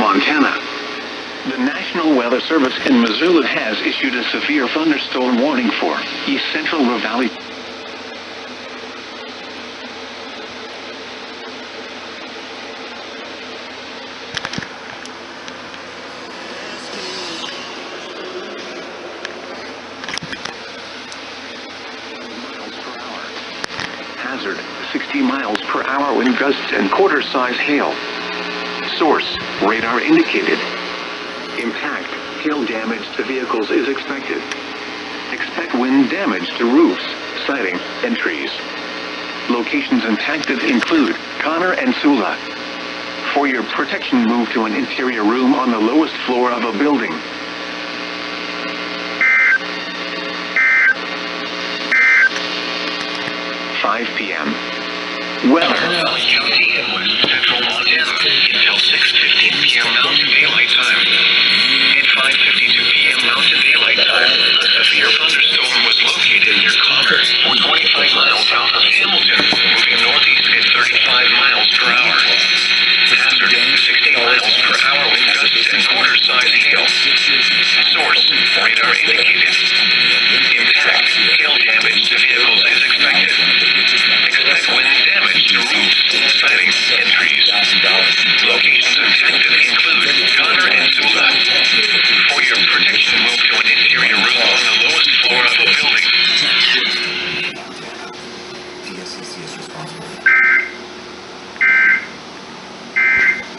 Montana. The National Weather Service in Missoula has issued a severe thunderstorm warning for East Central RAVALLI. Hazard, 60 miles per hour wind gusts and quarter-size hail. Source, radar indicated. Impact, hail damage to vehicles is expected. Expect wind damage to roofs, siding, and trees. Locations impacted include Connor and Missoula. For your protection, move to an interior room on the lowest floor of a building. p.m. Weather. County in West Central Montana until 6:50.